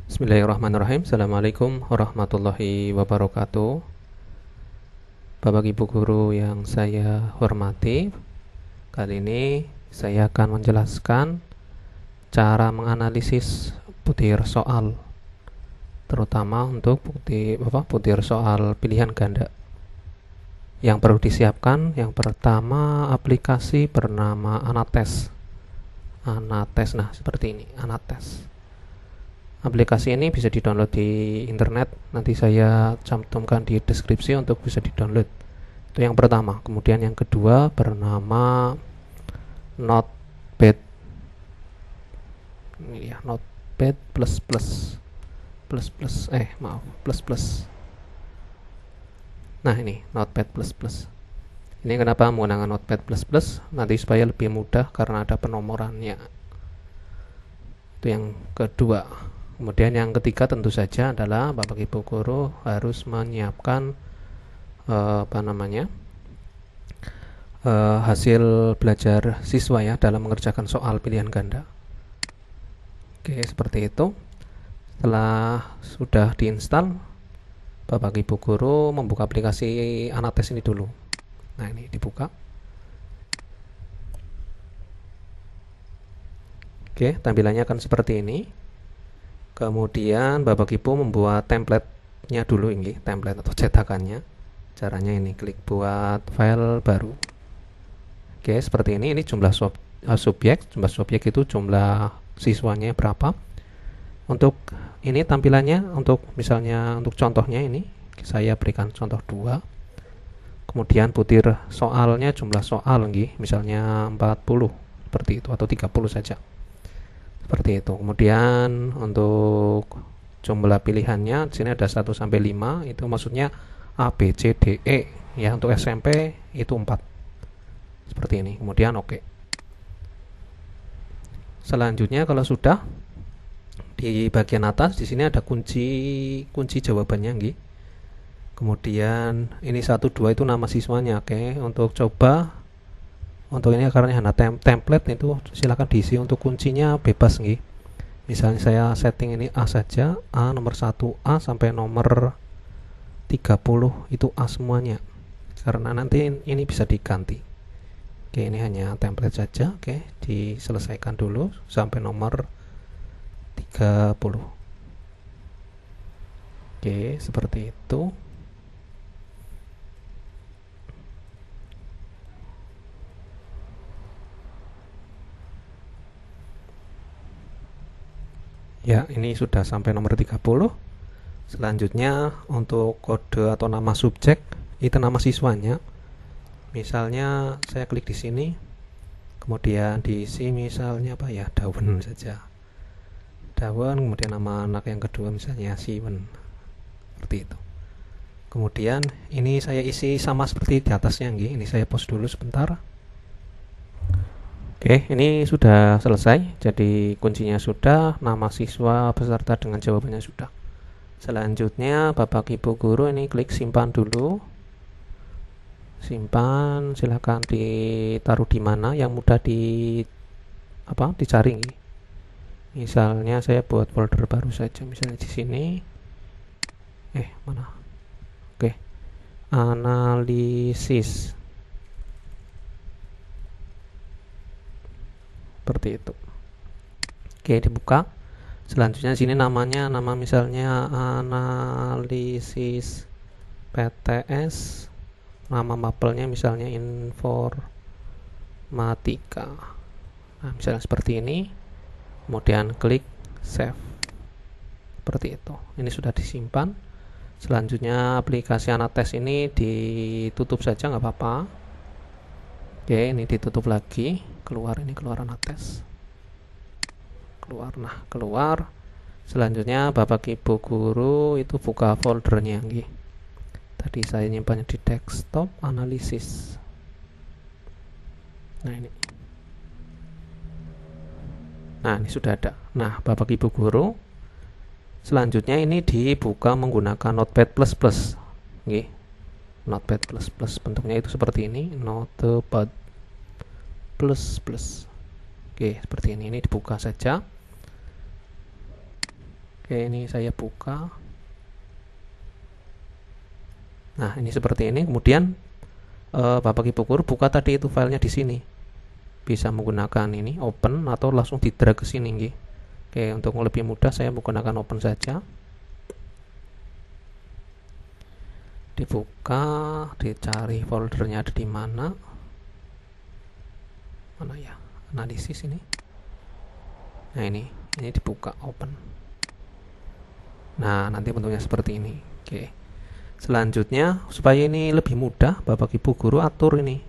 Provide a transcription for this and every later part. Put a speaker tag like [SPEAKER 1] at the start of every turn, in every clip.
[SPEAKER 1] Bismillahirrahmanirrahim. Assalamualaikum warahmatullahi wabarakatuh. Bapak Ibu guru yang saya hormati, kali ini saya akan menjelaskan cara menganalisis butir soal, terutama untuk butir soal pilihan ganda. Yang perlu disiapkan, yang pertama aplikasi bernama Anates. Nah seperti ini, Anates. Aplikasi ini bisa di-download di internet. Nanti saya cantumkan di deskripsi untuk bisa di-download. Itu yang pertama. Kemudian yang kedua bernama Notepad. Ini ya, Notepad plus plus plus plus plus plus. Nah, ini Notepad plus plus. Ini kenapa menggunakan Notepad plus plus? Nanti supaya lebih mudah karena ada penomorannya. Itu yang kedua. Kemudian yang ketiga tentu saja adalah Bapak Ibu guru harus menyiapkan hasil belajar siswa ya dalam mengerjakan soal pilihan ganda. Oke, seperti itu. Setelah sudah diinstal, Bapak Ibu guru membuka aplikasi Anates ini dulu. Nah, ini dibuka. Oke, tampilannya akan seperti ini. Kemudian Bapak Ibu membuat template-nya dulu, ini template atau cetakannya. Caranya ini, klik buat file baru. Oke, seperti ini. Ini jumlah subjek. Jumlah subjek itu jumlah siswanya berapa. Untuk ini tampilannya, untuk misalnya untuk contohnya ini saya berikan contoh 2. Kemudian butir soalnya, jumlah soal misalnya 40 seperti itu, atau 30 saja. Seperti itu. Kemudian untuk jumlah pilihannya di sini ada 1 sampai 5, itu maksudnya A, B, C, D, E ya. Untuk SMP itu 4. Seperti ini. Kemudian oke. Selanjutnya kalau sudah di bagian atas di sini ada kunci jawabannya Kemudian ini 1 2 itu nama siswanya. Oke. Untuk coba untuk ini karena hanya template itu silakan diisi, untuk kuncinya bebas Misalnya saya setting ini A saja, A nomor 1 A sampai nomor 30 itu A semuanya. Karena nanti ini bisa diganti. Oke, ini hanya template saja. Oke, diselesaikan dulu sampai nomor 30. Oke, seperti itu. Ya, ini sudah sampai nomor 30. Selanjutnya untuk kode atau nama subjek, itu nama siswanya. Misalnya saya klik di sini. Kemudian diisi misalnya daun saja. Daun, kemudian nama anak yang kedua misalnya Siwen. Seperti itu. Kemudian ini saya isi sama seperti di atasnya Ini saya pause dulu sebentar. Oke, ini sudah selesai. Jadi kuncinya sudah, nama siswa beserta dengan jawabannya sudah. Selanjutnya Bapak Ibu guru ini klik simpan dulu. Simpan, silahkan ditaruh di mana yang mudah dicari. Misalnya saya buat folder baru saja, misalnya di sini. Mana? Oke. Analisis. Seperti itu. Oke, dibuka. Selanjutnya sini nama misalnya analisis PTS. Nama mapelnya misalnya informatika. Nah, misalnya seperti ini. Kemudian klik save. Seperti itu. Ini sudah disimpan. Selanjutnya aplikasi Anates ini ditutup saja, nggak apa-apa. Oke, ini ditutup lagi. Keluar Anates. Keluar. Selanjutnya Bapak Ibu guru itu buka foldernya Tadi saya nyimpannya di desktop analisis. Nah, ini sudah ada. Nah, Bapak Ibu guru selanjutnya ini dibuka menggunakan Notepad plus plus. Notepad plus plus bentuknya itu seperti ini, Notepad plus plus. Oke, seperti ini dibuka saja. Oke, ini saya buka. Nah, ini seperti ini. Kemudian Bapak Ibu guru buka tadi itu filenya di sini. Bisa menggunakan ini open atau langsung di drag ke sini nggih. Oke, untuk lebih mudah saya menggunakan open saja. Dibuka, dicari foldernya ada di mana. Mana ya? Analisis ini. Nah, ini dibuka open. Nah, nanti bentuknya seperti ini. Oke. Selanjutnya, supaya ini lebih mudah, Bapak Ibu guru atur ini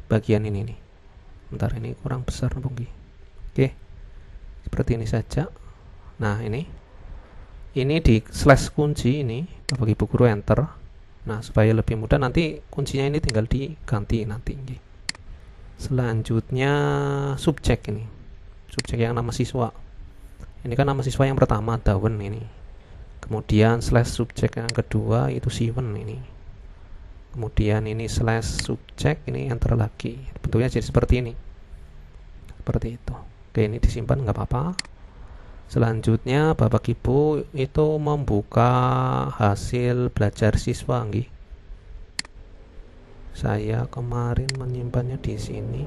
[SPEAKER 1] bagian ini nih. Bentar, ini kurang besar mungkin. Oke. Seperti ini saja. Nah, ini di slash kunci ini, Bapak Ibu guru enter. Nah, supaya lebih mudah nanti kuncinya ini tinggal diganti nanti. Selanjutnya subjek ini. Subjek yang nama siswa. Ini kan nama siswa yang pertama, Dawen ini. Kemudian slash subjek yang kedua itu Siwen ini. Kemudian ini slash subjek, ini enter lagi. Bentuknya jadi seperti ini. Seperti itu. Oke, ini disimpan nggak apa-apa. Selanjutnya Bapak Ibu itu membuka hasil belajar siswa nggih. Saya kemarin menyimpannya di sini.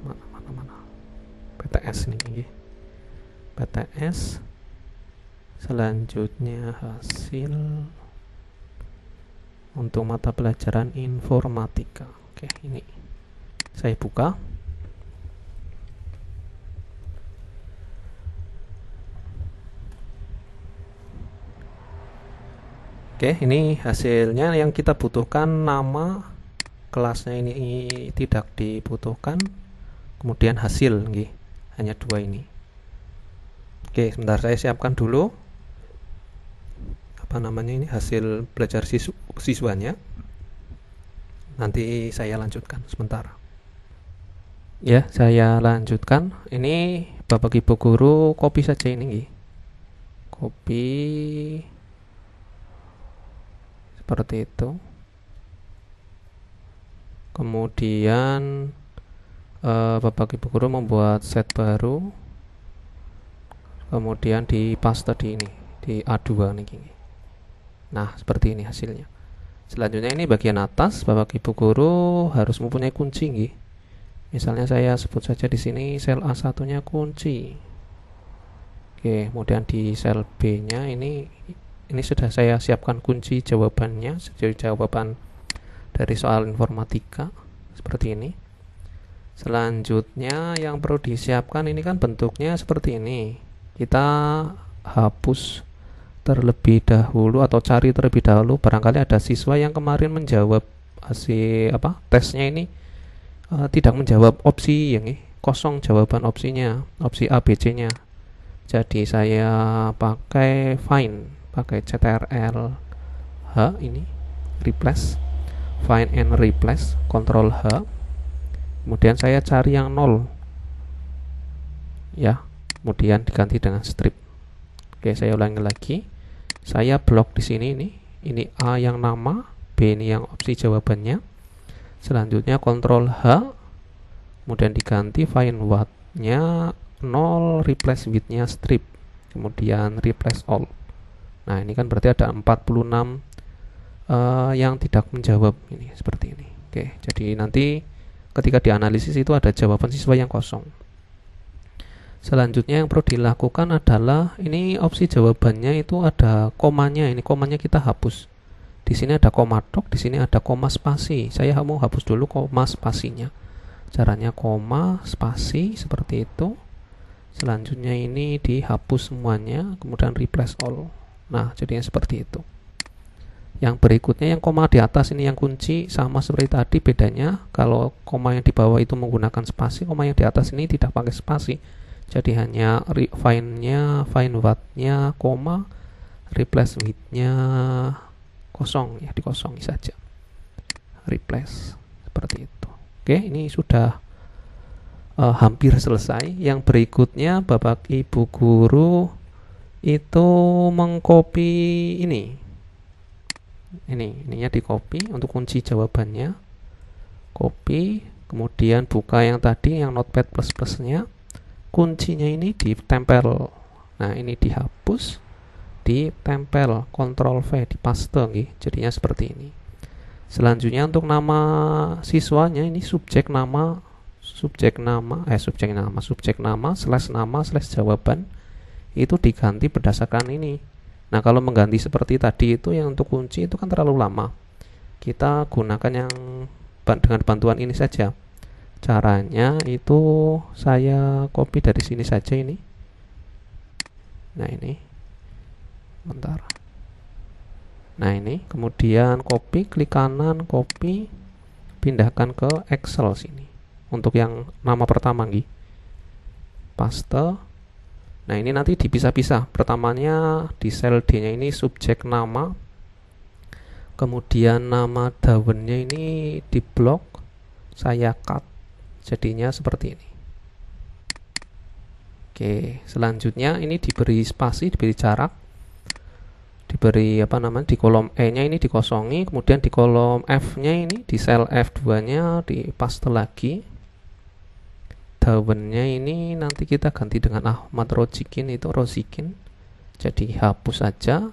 [SPEAKER 1] Mana? PTS ini nggih. PTS. Selanjutnya hasil untuk mata pelajaran informatika. Oke, ini saya buka. Oke, ini hasilnya. Yang kita butuhkan nama kelasnya ini tidak dibutuhkan. Kemudian hasil nggih. Hanya dua ini. Oke, sebentar saya siapkan dulu apa namanya ini hasil belajar siswanya. Nanti saya lanjutkan sebentar. Ya, saya lanjutkan. Ini Bapak Ibu guru copy saja ini nggih. Copy seperti itu. Kemudian Bapak Ibu guru membuat set baru. Kemudian di paste di ini, di A2 nih. Nah, seperti ini hasilnya. Selanjutnya ini bagian atas, Bapak Ibu guru harus mempunyai kunci nggih. Misalnya saya sebut saja di sini sel A1-nya kunci. Oke, kemudian di sel B-nya ini sudah saya siapkan kunci jawabannya, jadi jawaban dari soal informatika seperti ini. Selanjutnya yang perlu disiapkan ini kan bentuknya seperti ini. Kita hapus terlebih dahulu atau cari terlebih dahulu barangkali ada siswa yang kemarin menjawab hasil tesnya ini tidak menjawab opsi yang kosong jawaban opsinya, opsi A, B, C nya. Jadi saya pakai find, pakai CTRL H ini, replace, find and replace, Ctrl H. Kemudian saya cari yang 0 ya, kemudian diganti dengan strip. Oke, saya ulangi lagi. Saya blok di sini ini A yang nama, B ini yang opsi jawabannya. Selanjutnya Ctrl H, kemudian diganti find what-nya 0, replace with-nya strip, kemudian replace all. Nah, ini kan berarti ada 46 yang tidak menjawab ini seperti ini. Oke, jadi nanti ketika dianalisis itu ada jawaban siswa yang kosong. Selanjutnya yang perlu dilakukan adalah ini opsi jawabannya itu ada komanya. Ini komanya kita hapus. Di sini ada koma dot, di sini ada koma spasi. Saya mau hapus dulu koma spasinya. Caranya koma spasi seperti itu. Selanjutnya ini dihapus semuanya, kemudian replace all. Nah, jadinya seperti itu. Yang berikutnya yang koma di atas ini yang kunci, sama seperti tadi, bedanya kalau koma yang di bawah itu menggunakan spasi, koma yang di atas ini tidak pakai spasi. Jadi hanya find-nya, find what-nya koma, replace with-nya kosong ya, dikosongi saja. Replace seperti itu. Oke, ini sudah hampir selesai. Yang berikutnya Bapak Ibu guru itu mengcopy ininya di copy untuk kunci jawabannya. Copy, kemudian buka yang tadi yang notepad plus-plusnya. kuncinya ini ditempel. Nah, ini dihapus, ditempel, Ctrl V, dipaste nggih. Jadinya seperti ini. Selanjutnya untuk nama siswanya ini subjek nama slash jawaban itu diganti berdasarkan ini. Nah, kalau mengganti seperti tadi itu yang untuk kunci itu kan terlalu lama. Kita gunakan yang dengan bantuan ini saja. Caranya itu saya copy dari sini saja ini. Nah, ini. Bentar. Nah, ini kemudian copy, klik kanan, copy, pindahkan ke Excel sini. Untuk yang nama pertama nggih. Paste. Nah, ini nanti dipisah-pisah. Pertamanya di sel D-nya ini subjek nama. Kemudian nama daunnya ini di blok. Saya cut. Jadinya seperti ini. Oke, selanjutnya ini diberi spasi, diberi jarak. Diberi di kolom E-nya ini dikosongi, kemudian di kolom F-nya ini di sel F2-nya dipaste lagi. Daunnya ini nanti kita ganti dengan Ahmad Rozikin, itu Rozikin. Jadi hapus saja.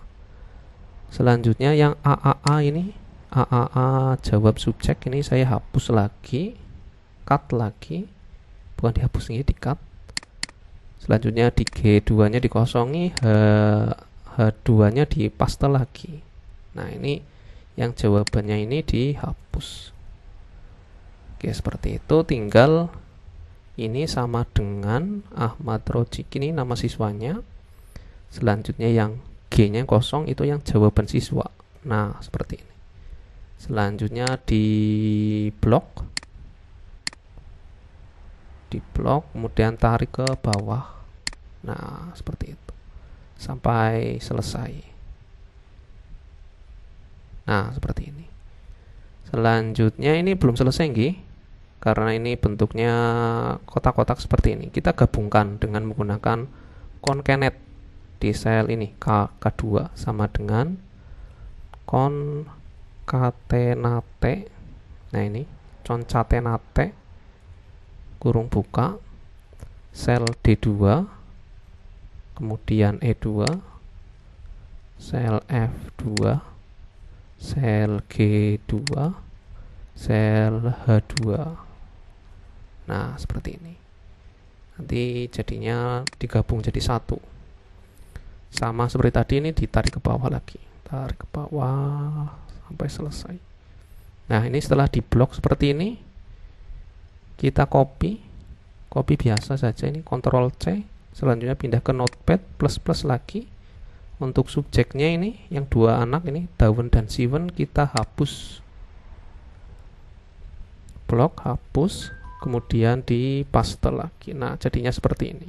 [SPEAKER 1] Selanjutnya yang AAA ini, AAA jawab subjek ini saya hapus lagi, cut lagi. Bukan dihapus ini, di-cut. Selanjutnya di G2-nya dikosongi, H2-nya dipaste lagi. Nah, ini yang jawabannya ini dihapus. Oke, seperti itu. Tinggal ini sama dengan Ahmad Rozikin, ini nama siswanya. Selanjutnya yang G-nya kosong itu yang jawaban siswa. Nah, seperti ini. Selanjutnya di blok, kemudian tarik ke bawah. Nah, seperti itu sampai selesai. Nah, seperti ini. Selanjutnya ini belum selesai nggih, karena ini bentuknya kotak-kotak seperti ini. Kita gabungkan dengan menggunakan concatenate di sel ini, K2 sama dengan concatenate. Nah, ini concatenate kurung buka sel D2, kemudian E2, sel F2, sel G2, sel H2. Nah, seperti ini. Nanti jadinya digabung jadi satu. Sama seperti tadi, ini ditarik ke bawah lagi. Tarik ke bawah sampai selesai. Nah, ini setelah diblok seperti ini, kita copy biasa saja ini, Ctrl C. Selanjutnya pindah ke Notepad plus lagi. Untuk subjeknya ini yang dua anak ini, Dawn dan Siwen, kita hapus. Blok hapus, kemudian dipaste lagi. Nah, jadinya seperti ini.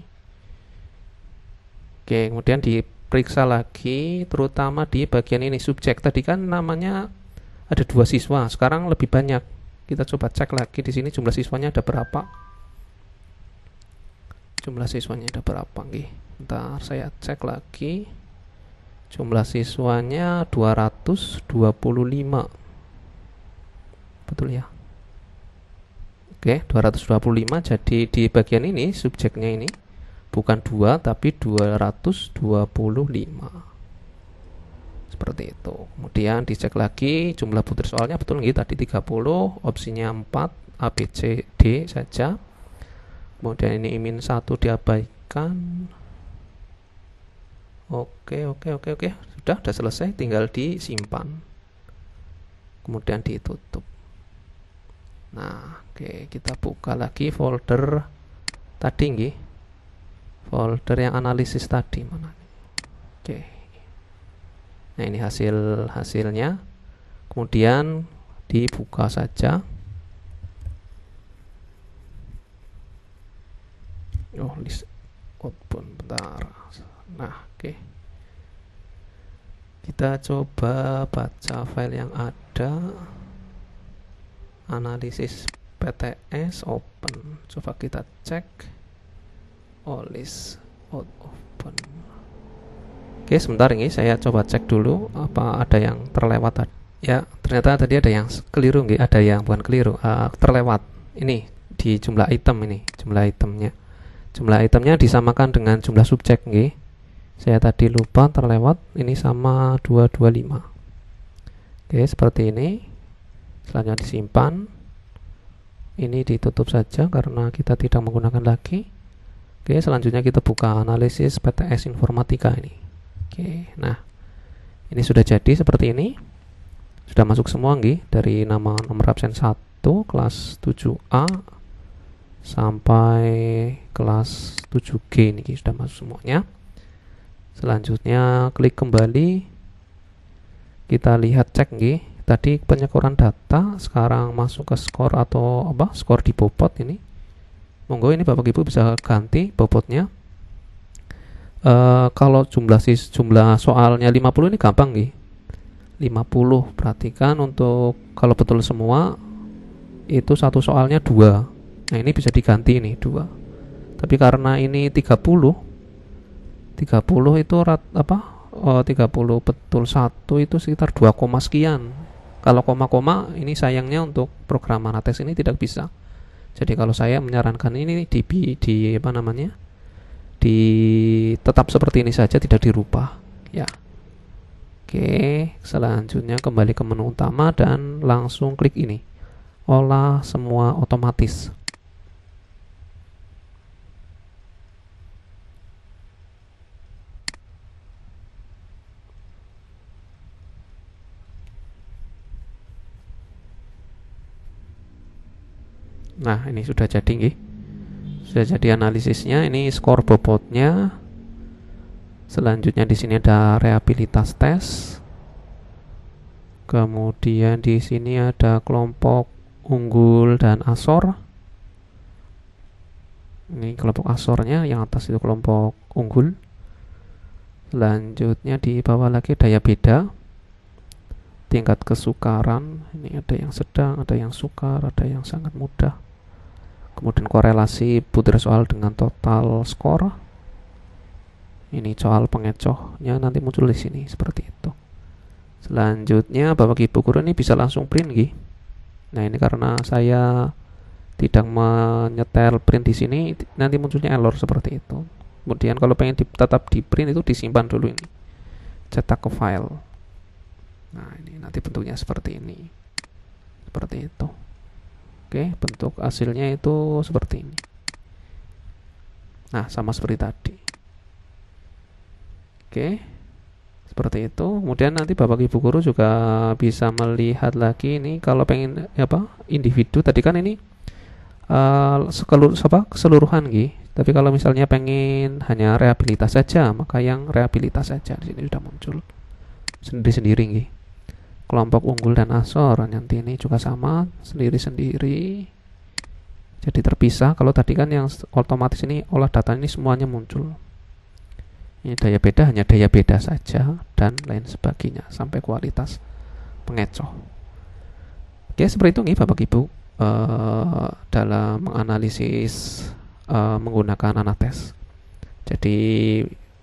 [SPEAKER 1] Oke, kemudian diperiksa lagi, terutama di bagian ini subjek. Tadi kan namanya ada 2 siswa, sekarang lebih banyak. Kita coba cek lagi di sini jumlah siswanya ada berapa. Jumlah siswanya ada berapa nggih? Bentar, saya cek lagi. Jumlah siswanya 225. Betul ya? Oke, 225. Jadi di bagian ini subjeknya ini bukan 2 tapi 225. Seperti itu. Kemudian dicek lagi jumlah butir soalnya betul nggih, tadi 30, opsinya 4, A, B, C, D saja. Kemudian ini min 1 diabaikan. Oke. Sudah selesai, tinggal disimpan. Kemudian ditutup. Nah, oke, kita buka lagi folder tadi nggih. Folder yang analisis tadi mana? Oke. Nah, ini hasilnya. Kemudian dibuka saja. Oh, list outbound, bentar. Nah, oke. Kita coba baca file yang ada. Analisis PTS open. Coba kita cek. Oh, list open. Oke, sebentar ini saya coba cek dulu apa ada yang terlewat tadi. Ya, ternyata tadi ada yang keliru nggih, ada yang bukan keliru, terlewat. Ini di jumlah item ini, jumlah itemnya. Jumlah itemnya disamakan dengan jumlah subjek nggih. Saya tadi lupa terlewat, ini sama 225. Oke, seperti ini. Selanjutnya disimpan. Ini ditutup saja karena kita tidak menggunakan lagi. Oke, selanjutnya kita buka analisis PTS Informatika ini. Oke, nah ini sudah jadi seperti ini. Sudah masuk semua nggih, dari nama nomor absen 1 kelas 7A sampai kelas 7G ini sudah masuk semuanya. Selanjutnya klik kembali. Kita lihat cek nggih. Tadi penyekoran data, sekarang masuk ke skor atau apa? Skor di bobot ini. Monggo ini Bapak Ibu bisa ganti bobotnya. Kalau jumlah soalnya 50 ini gampang nggih. 50, perhatikan untuk kalau betul semua itu satu soalnya 2. Nah, ini bisa diganti ini 2. Tapi karena ini 30 itu 30 betul 1 itu sekitar 2, sekian. Kalau koma-koma ini sayangnya untuk program Anatests ini tidak bisa. Jadi kalau saya menyarankan ini tetap seperti ini saja, tidak dirubah ya. Oke, selanjutnya kembali ke menu utama dan langsung klik ini, olah semua otomatis. Nah, ini sudah jadi nggih. Sudah jadi analisisnya, ini skor bobotnya. Selanjutnya di sini ada rehabilitas tes. Kemudian di sini ada kelompok unggul dan asor. Ini kelompok asornya, yang atas itu kelompok unggul. Selanjutnya di bawah lagi daya beda, tingkat kesukaran. Ini ada yang sedang, ada yang sukar, ada yang sangat mudah. Kemudian korelasi butir soal dengan total skor. Ini soal pengecohnya nanti muncul di sini seperti itu. Selanjutnya Bapak Ibu guru ini bisa langsung print nggih. Nah, ini karena saya tidak menyetel print di sini, nanti munculnya error seperti itu. Kemudian kalau pengen tetap di print itu disimpan dulu ini. Cetak ke file. Nah, ini nanti bentuknya seperti ini. Seperti itu. Oke, bentuk hasilnya itu seperti ini. Nah, sama seperti tadi. Oke, seperti itu. Kemudian nanti Bapak Ibu guru juga bisa melihat lagi ini kalau pengen individu. Tadi kan ini keseluruhan gitu. Tapi kalau misalnya pengen hanya rehabilitas saja, maka yang rehabilitas saja di sini sudah muncul sendiri-sendiri gitu. Kelompok unggul dan asor nanti ini juga sama sendiri-sendiri. Jadi terpisah. Kalau tadi kan yang otomatis ini olah data ini semuanya muncul. Ini daya beda hanya daya beda saja dan lain sebagainya sampai kualitas pengecoh. Oke, seperti itu nih Bapak Ibu dalam menganalisis menggunakan Anatests. Jadi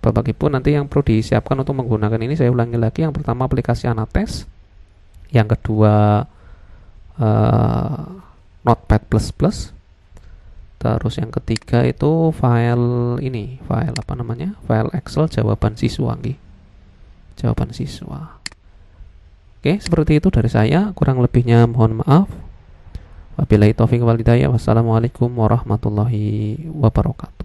[SPEAKER 1] Bapak Ibu nanti yang perlu disiapkan untuk menggunakan ini, saya ulangi lagi, yang pertama aplikasi Anatests, yang kedua Notepad++, terus yang ketiga itu file Excel jawaban siswa nih. Jawaban siswa. Oke, seperti itu dari saya, kurang lebihnya mohon maaf. Wabillahi taufiq wal hidayah. Wassalamualaikum warahmatullahi wabarakatuh.